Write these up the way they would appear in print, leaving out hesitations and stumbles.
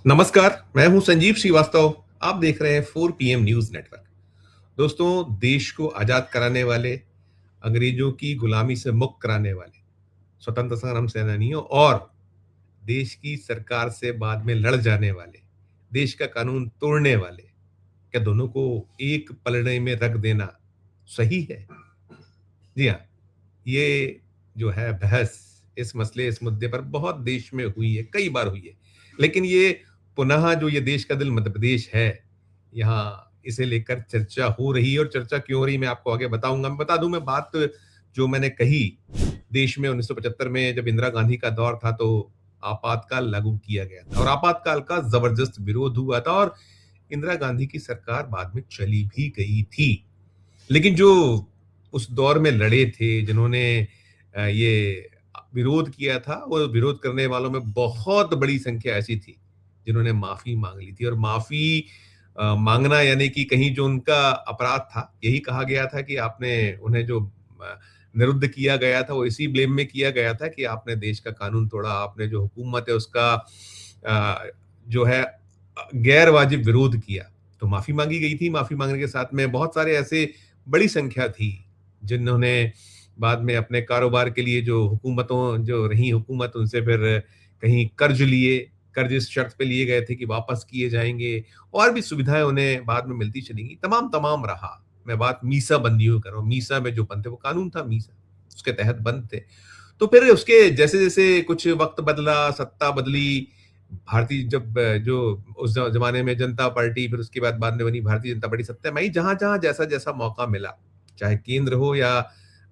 नमस्कार, मैं हूं संजीव श्रीवास्तव। आप देख रहे हैं 4 PM न्यूज नेटवर्क। दोस्तों, देश को आजाद कराने वाले, अंग्रेजों की गुलामी से मुक्त कराने वाले स्वतंत्र संग्राम सेनानियों और देश की सरकार से बाद में लड़ जाने वाले, देश का कानून तोड़ने वाले, क्या दोनों को एक पलड़े में रख देना सही है? जी हाँ, ये जो है बहस, इस मसले, इस मुद्दे पर बहुत देश में हुई है, कई बार हुई है। लेकिन ये पुनः जो ये देश का दिल मध्य प्रदेश है, यहाँ इसे लेकर चर्चा हो रही है और चर्चा क्यों हो रही है मैं आपको आगे बताऊँगा। मैं बता दूँ, मैं बात जो मैंने कही, देश में 1975 में जब इंदिरा गांधी का दौर था तो आपातकाल लागू किया गया था और आपातकाल का ज़बरदस्त विरोध हुआ था और इंदिरा गांधी की सरकार बाद में चली भी गई थी। लेकिन जो उस दौर में लड़े थे, जिन्होंने ये विरोध किया था, वो विरोध करने वालों में बहुत बड़ी संख्या ऐसी थी, जिन्होंने माफ़ी माँग ली थी और माफ़ी माँगना यानी कि कहीं जो उनका अपराध था, यही कहा गया था कि आपने उन्हें जो निरुद्ध किया गया था, वो इसी ब्लेम में किया गया था कि आपने देश का कानून तोड़ा, आपने जो हुकूमत है उसका जो है गैर वाजिब विरोध किया। तो माफ़ी माँगी गई थी, माफ़ी माँगने के साथ में बहुत सारे ऐसे बड़ी संख्या थी, जिन्होंने बाद में अपने कारोबार के लिए जो हुकूमतों जो रही हुकूमत उनसे फिर कहीं कर्ज लिए, कर्ज इस शर्त पे लिए गए थे कि वापस किए जाएँगे और भी सुविधाएँ उन्हें बाद में मिलती चली गई, तमाम रहा। मैं बात मीसा बंदियों कर रहा हूँ, मीसा में जो बंद थे वो कानून था मीसा, उसके तहत बंद थे। तो फिर उसके जैसे-जैसे कुछ वक़्त बदला, सत्ता बदली, भारतीय जब जो उस ज़माने में जनता पार्टी फिर उसके बाद में बनी भारतीय जनता पार्टी सत्ता में आई, जहाँ-जहाँ, जैसा-जैसा मौका मिला, चाहे केंद्र हो या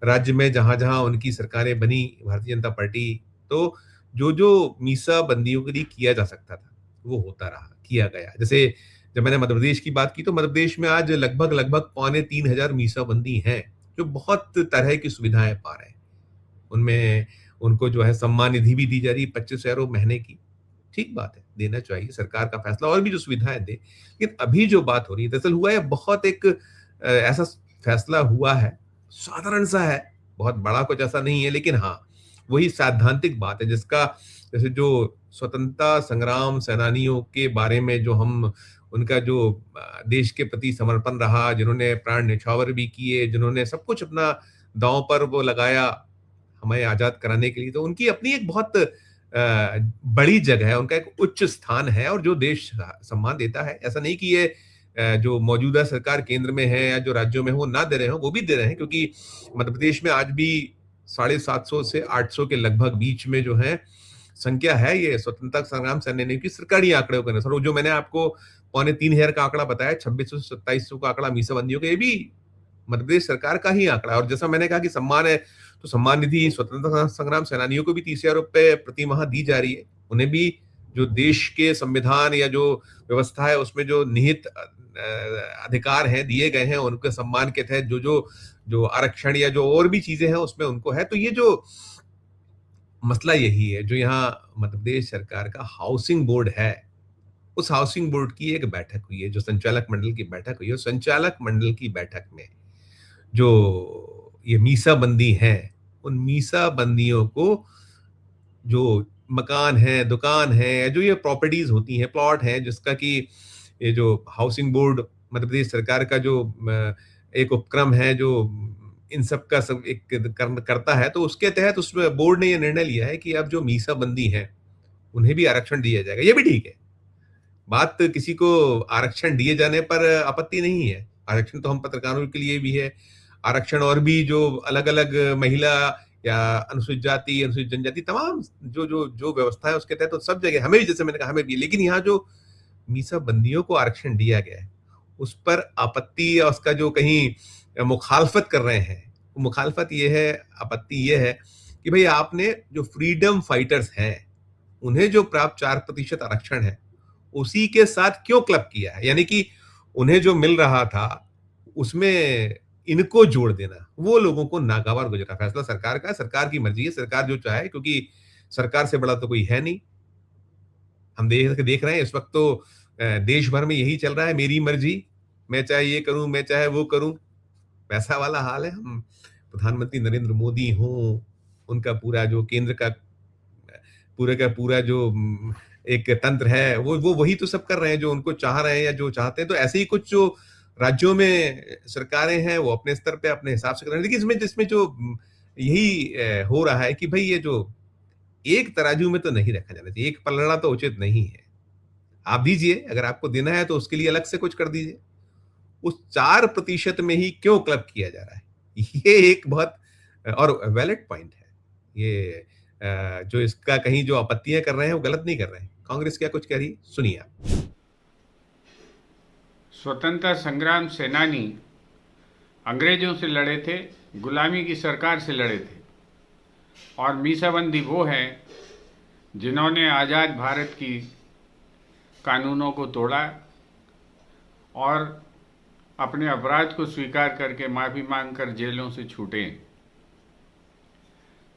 राज्य में जहाँ-जहाँ उनकी सरकारें बनी भारतीय जनता पार्टी, तो जो-जो मीसा बंदियों के लिए किया जा सकता था, वो होता रहा, किया गया। जैसे जब मैंने मध्य प्रदेश की बात की तो मध्य प्रदेश में आज लगभग पौने 3,000 मीसा बंदी हैं, जो बहुत तरह की सुविधाएँ पा रहे हैं। उनमें उनको जो है सम्मान निधि भी दी जा रही है 25,000 महीने की। ठीक बात है, देना चाहिए, सरकार का फैसला और भी जो सुविधाएँ दे। लेकिन अभी जो बात हो रही है, दरअसल हुआ है बहुत एक ऐसा फैसला हुआ है, साधारण-सा है, बहुत बड़ा कुछ ऐसा नहीं है, लेकिन हाँ, वही सैद्धांतिक बात है जिसका जैसे जो स्वतंत्रता संग्राम सेनानियों के बारे में जो हम उनका जो देश के प्रति समर्पण रहा, जिन्होंने प्राण न्यौछावर भी किए, जिन्होंने सब कुछ अपना दाँव पर वो लगाया हमें आज़ाद कराने के लिए, तो उनकी अपनी एक बहुत बड़ी जगह है, उनका एक उच्च स्थान है और जो देश सम्मान देता है। ऐसा नहीं कि ये जो मौजूदा सरकार केंद्र में है या जो राज्यों में है, वो ना दे रहे हों, वो भी दे रहे हैं क्योंकि मध्य प्रदेश में आज भी 750 से 800 के लगभग बीच में जो है संख्या है ये स्वतंत्रता संग्राम सेनानियों की सरकारी आंकड़ों के अनुसार। और जो मैंने आपको पौने 3,000 का आंकड़ा बताया, 2600 से 2700 का आंकड़ा मीसाबंदियों का, ये भी मध्य प्रदेश सरकार का ही आंकड़ा है। और जैसा मैंने कहा कि सम्मान है, तो सम्मान निधि स्वतंत्रता संग्राम सेनानियों को भी 30,000 रुपए प्रति माह दी जा रही है। उन्हें भी जो देश के संविधान या जो व्यवस्था है उसमें जो निहित अधिकार हैं, दिए गए हैं, उनके सम्मान के तहत जो आरक्षण या जो और भी चीज़ें हैं उसमें उनको है। तो ये जो मसला यही है, जो यहाँ मध्य प्रदेश सरकार का हाउसिंग बोर्ड है, उस हाउसिंग बोर्ड की एक बैठक हुई है, जो संचालक मंडल की बैठक हुई है और संचालक मंडल की बैठक में जो ये मीसाबंदी हैं, उन मीसाबंदियों को जो मकान है, दुकान है, जो ये प्रॉपर्टीज़ होती हैं, प्लॉट हैं, जिसका कि ये जो हाउसिंग बोर्ड मध्य प्रदेश सरकार का जो एक उपक्रम है, जो इन सब का सब एक करता है, तो उसके तहत उस बोर्ड ने ये निर्णय लिया है कि अब जो मीसाबंदी हैं, उन्हें भी आरक्षण दिया जाएगा। ये भी ठीक है। बात किसी को आरक्षण दिए जाने पर आपत्ति नहीं है। आरक्षण तो हम पत्रकारों के लिए भी है। आरक्षण और भी जो अलग-अलग महिला या अनुसूचित जाति, अनुसूचित जनजाति तमाम जो व्यवस्था है उसके तहत तो सब जगह हमें भी, जैसे मैंने कहा, हमें भी। लेकिन यहाँ जो मीसा-बंदियों को आरक्षण दिया गया है, उस पर आपत्ति या उसका जो कहीं मुखालफत कर रहे हैं, वो मुखालफत ये है, आपत्ति ये है कि भई आपने जो फ्रीडम फाइटर्स हैं, उन्हें जो प्राप्त 4% आरक्षण है, उसी के साथ क्यों क्लब किया है? यानी कि उन्हें जो मिल रहा था, उसमें इनको जोड़ देना, वो लोगों को नागवार गुज़रा। फैसला सरकार का है, सरकार की मर्ज़ी है, सरकार जो चाहे, क्योंकि सरकार से बड़ा तो कोई है नहीं। हम देख रहे हैं इस वक़्त तो देश भर में यही चल रहा है, मेरी मर्ज़ी, मैं चाहे ये करूँ, मैं चाहे वो करूँ, वैसा वाला हाल है। हम प्रधानमंत्री नरेंद्र मोदी हों, उनका पूरा जो केंद्र का पूरे का पूरा जो एक तंत्र है वो वही तो सब कर रहे हैं जो उनको चाह रहे हैं या जो चाहते हैं। तो ऐसे ही कुछ जो राज्यों में सरकारें हैं वो अपने स्तर पे अपने हिसाब से कर रहे हैं। लेकिन इसमें जो यही हो रहा है कि भाई ये जो एक तराजू में तो नहीं रखा जाना चाहिए, एक पलड़ा तो उचित नहीं है। आप दीजिए, अगर आपको देना है तो उसके लिए अलग से कुछ कर दीजिए। उस 4% में ही क्यों क्लब किया जा रहा है? ये एक बहुत और वैलिड पॉइंट है। ये जो इसका कहीं जो आपत्तियाँ कर रहे हैं, वो गलत नहीं कर रहे हैं। कांग्रेस क्या कुछ कह रही है? सुनिए आप। स्वतंत्रता संग्राम सेनानी अंग्रेजों से लड़े थे, गुलामी की सरकार से लड़े थे, और मीसाबंदी वो हैं जिन्होंने आज़ाद भारत की कानूनों को तोड़ा और अपने अपराध को स्वीकार करके माफ़ी मांगकर जेलों से छूटे।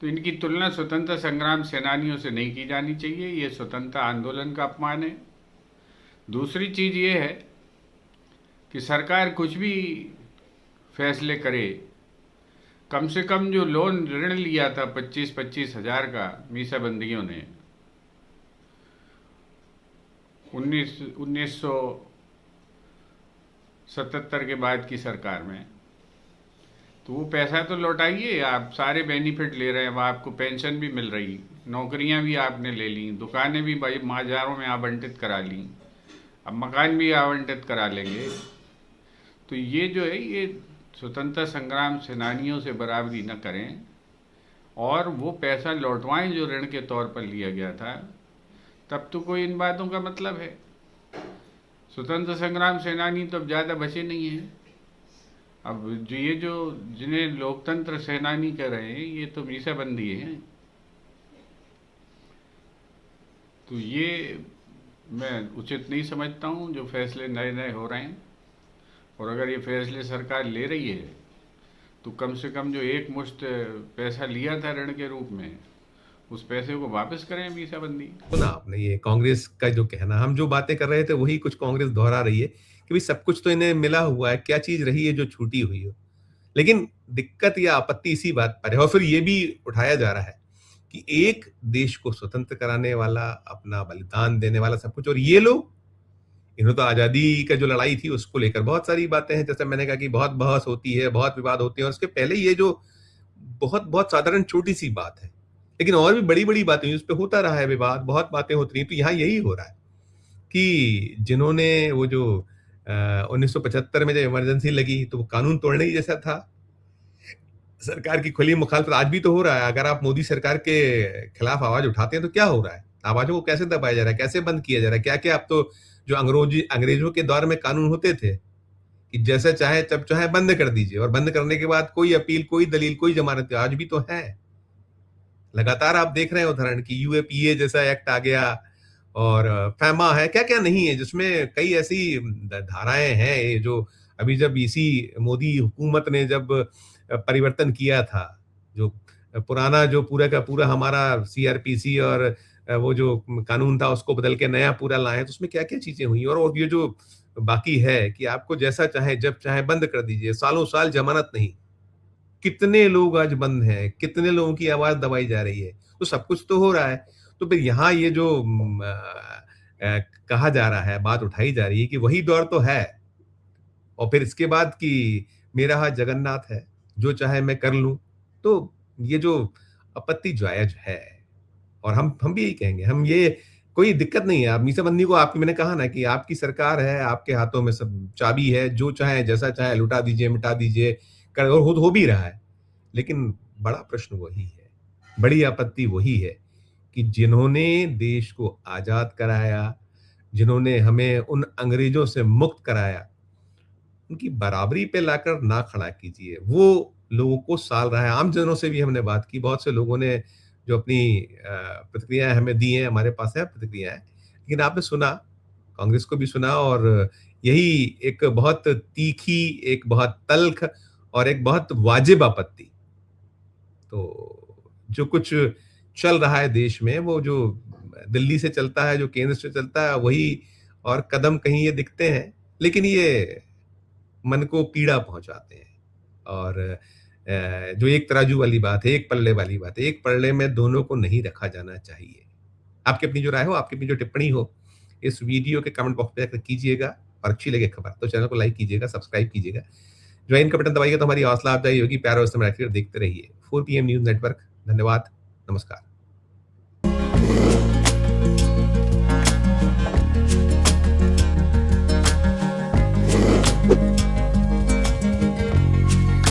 तो इनकी तुलना स्वतंत्रता संग्राम सेनानियों से नहीं की जानी चाहिए। ये स्वतंत्रता आंदोलन का अपमान है। दूसरी चीज़ ये है कि सरकार कुछ भी फैसले करे, कम से कम जो लोन ऋण लिया था 25-25 हजार का मीसाबंदियों ने 1977 के बाद की सरकार में, तो वो पैसा तो लौटाइए। आप सारे बेनिफिट ले रहे हैं, वहाँ आपको पेंशन भी मिल रही, नौकरियां भी आपने ले ली, दुकानें भी बाजारों में आवंटित करा ली, अब मकान भी आवंटित करा लेंगे। तो ये जो है, ये स्वतंत्रता संग्राम सेनानियों से बराबरी न करें और वो पैसा लौटवाएं जो ऋण के तौर पर लिया गया था, तब तो कोई इन बातों का मतलब है। स्वतंत्रता संग्राम सेनानी तो अब ज़्यादा बचे नहीं हैं। अब जो ये जो जिन्हें लोकतंत्र सेनानी कह रहे हैं, ये तो मीसाबंदी हैं। तो ये मैं उचित नहीं समझता हूँ जो फैसले नए नए हो रहे हैं। और अगर ये फैसले सरकार ले रही है तो कम से कम जो एक मुश्त पैसा लिया था ऋण के रूप में, उस पैसे को वापस करें मीसाबंदी। सुना आपने ये कांग्रेस का जो कहना, हम जो बातें कर रहे थे वही कुछ कांग्रेस दोहरा रही है कि भाई सब कुछ तो इन्हें मिला हुआ है, क्या चीज रही है जो छूटी हुई हो। लेकिन दिक्कत या आपत्ति इसी बात पर है, और फिर ये भी उठाया जा रहा है कि एक देश को स्वतंत्र कराने वाला, अपना बलिदान देने वाला सब कुछ, और ये लोग, इन्होंने तो आजादी का जो लड़ाई थी उसको लेकर बहुत सारी बातें हैं, जैसे मैंने कहा कि बहुत बहस होती है, बहुत विवाद होते हैं, और उसके पहले ये जो बहुत बहुत साधारण छोटी सी बात है, लेकिन और भी बड़ी बड़ी बातें उस पर होता रहा है विवाद, बहुत बातें होती रही। तो यहाँ यही हो रहा है कि जिन्होंने वो जो 1975 में जब इमरजेंसी लगी तो वो कानून तोड़ने ही जैसा था, सरकार की खुली मुखालफत आज भी तो हो रहा है। अगर आप मोदी सरकार के खिलाफ आवाज उठाते हैं तो क्या हो रहा है? आवाजों को कैसे दबाया जा रहा है, कैसे बंद किया जा रहा है? क्या क्या अब तो जो अंग्रेजों के दौर में कानून होते थे कि जैसे चाहे जब चाहे बंद कर दीजिए, और बंद करने के बाद कोई अपील, कोई दलील, कोई जमानत, आज भी तो है। लगातार आप देख रहे हैं उदाहरण की यूएपीए जैसा एक्ट आ गया, और फैमा है, क्या क्या नहीं है, जिसमें कई ऐसी धाराएं हैं ये जो अभी जब इसी मोदी हुकूमत ने जब परिवर्तन किया था, जो पुराना जो पूरा का पूरा हमारा सीआरपीसी और वो जो कानून था उसको बदल के नया पूरा लाए, तो उसमें क्या क्या चीजें हुई। और ये जो बाकी है कि आपको जैसा चाहे जब चाहे बंद कर दीजिए, सालों साल जमानत नहीं, कितने लोग आज बंद हैं, कितने लोगों की आवाज दबाई जा रही है, तो सब कुछ तो हो रहा है। तो फिर यहाँ ये जो कहा जा रहा है, बात उठाई जा रही है कि वही दौर तो है, और फिर इसके बाद कि मेरा हाथ जगन्नाथ है, जो चाहे मैं कर लूं, तो ये जो आपत्ति जायज है। और हम भी यही कहेंगे, हम ये कोई दिक्कत नहीं है। आप मीसाबंदी को, आपकी मैंने कहा ना कि आपकी सरकार है, आपके हाथों में सब चाबी है, जो चाहे जैसा चाहे लुटा दीजिए, मिटा दीजिए, कर, और हो भी रहा है। लेकिन बड़ा प्रश्न वही है, बड़ी आपत्ति वही है कि जिन्होंने देश को आजाद कराया, जिन्होंने हमें उन अंग्रेजों से मुक्त कराया, उनकी बराबरी पे लाकर ना खड़ा कीजिए। वो लोगों को साल रहा है। आम जनों से भी हमने बात की, बहुत से लोगों ने जो अपनी प्रतिक्रियाएं हमें दी हैं, हमारे पास है प्रतिक्रियाएं, लेकिन आपने सुना, कांग्रेस को भी सुना, और यही एक बहुत तीखी, एक बहुत तल्ख और एक बहुत वाजिब आपत्ति। तो जो कुछ चल रहा है देश में, वो जो दिल्ली से चलता है, जो केंद्र से चलता है, वही, और कदम कहीं ये दिखते हैं, लेकिन ये मन को पीड़ा पहुंचाते हैं। और जो एक तराजू वाली बात है, एक पल्ले वाली बात है, एक पल्ले में दोनों को नहीं रखा जाना चाहिए। आपकी अपनी जो राय हो, आपकी अपनी जो टिप्पणी हो, इस वीडियो के कमेंट बॉक्स में जाकर कीजिएगा और अच्छी लगे खबर तो चैनल को लाइक कीजिएगा, सब्सक्राइब कीजिएगा। ज्वाइन का बटन दबाइएगा तो हमारी हौसला अफजाई होगी। प्यार और समझ देखते रहिए 4 PM न्यूज़ नेटवर्क। धन्यवाद, नमस्कार।